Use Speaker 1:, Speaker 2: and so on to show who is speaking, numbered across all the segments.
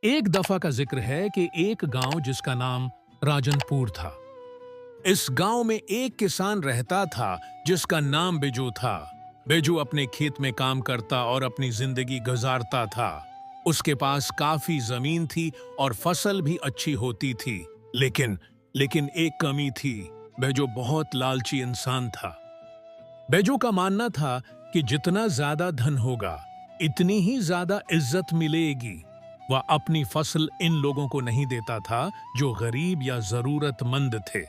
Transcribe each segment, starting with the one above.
Speaker 1: एक दफा का जिक्र है कि एक गांव जिसका नाम राजनपुर था। इस गांव में एक किसान रहता था जिसका नाम बिजू था। बिजू अपने खेत में काम करता और अपनी जिंदगी गुजारता था। उसके पास काफी जमीन थी और फसल भी अच्छी होती थी। लेकिन लेकिन एक कमी थी। बिजू बहुत लालची इंसान था। बिजू का मानना था कि जितना ज्यादा धन होगा, इतनी ही ज्यादा इज्जत मिलेगी। वह अपनी फसल इन लोगों को नहीं देता था जो गरीब या जरूरतमंद थे,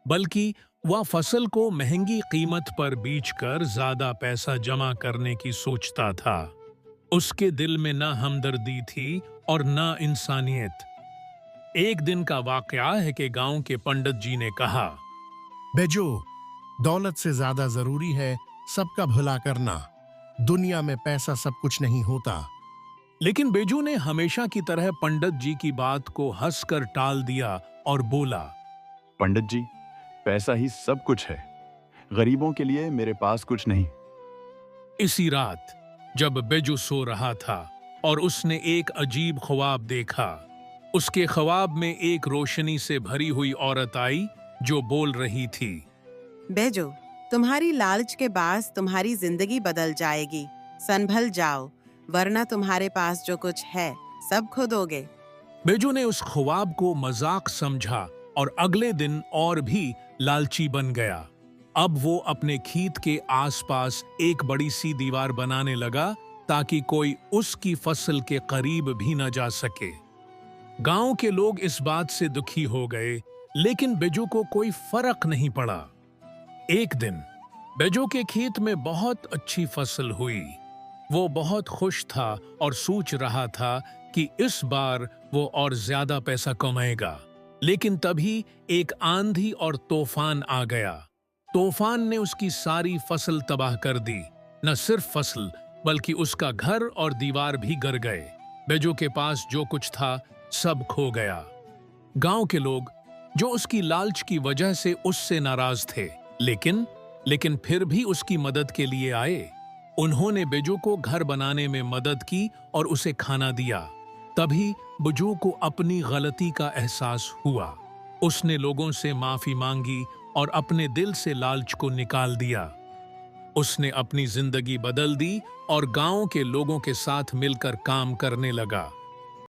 Speaker 1: बल्कि वह फसल को महंगी कीमत पर बेचकर ज्यादा पैसा जमा करने की सोचता था। उसके दिल में न हमदर्दी थी और न इंसानियत। एक दिन का वाकया है कि गांव के पंडित जी ने कहा,
Speaker 2: बेजो, दौलत से ज्यादा जरूरी है सबका भला करना। दुनिया में पैसा सब कुछ नहीं होता।
Speaker 1: लेकिन बिजू ने हमेशा की तरह पंडित जी की बात को हंसकर टाल दिया और बोला,
Speaker 3: पंडित जी, पैसा ही सब कुछ है। गरीबों के लिए मेरे पास कुछ नहीं।
Speaker 1: इसी रात जब बिजू सो रहा था और उसने एक अजीब ख्वाब देखा। उसके ख्वाब में एक रोशनी से भरी हुई औरत आई जो बोल रही थी,
Speaker 4: बेजो, तुम्हारी लालच के बास तुम्हारी जिंदगी बदल जाएगी। संभल जाओ, वरना तुम्हारे पास जो कुछ है सब खो दोगे।
Speaker 1: बिजू ने उस ख्वाब को मजाक समझा और अगले दिन और भी लालची बन गया। अब वो अपने खेत के आसपास एक बड़ी सी दीवार बनाने लगा ताकि कोई उसकी फसल के करीब भी न जा सके। गांव के लोग इस बात से दुखी हो गए, लेकिन बिजू को कोई फर्क नहीं पड़ा। एक दिन बिजू के खेत में बहुत अच्छी फसल हुई। वो बहुत खुश था और सोच रहा था कि इस बार वो और ज्यादा पैसा कमाएगा। लेकिन तभी एक आंधी और तूफान आ गया। तूफान ने उसकी सारी फसल तबाह कर दी। न सिर्फ फसल, बल्कि उसका घर और दीवार भी गिर गए। बिजू के पास जो कुछ था सब खो गया। गांव के लोग, जो उसकी लालच की वजह से उससे नाराज थे, लेकिन फिर भी उसकी मदद के लिए आए। उन्होंने बिजू को घर बनाने में मदद की और उसे खाना दिया। तभी बिजू को अपनी गलती का एहसास हुआ। उसने लोगों से माफी मांगी और अपने दिल से लालच को निकाल दिया। उसने अपनी जिंदगी बदल दी और गांव के लोगों के साथ मिलकर काम करने लगा।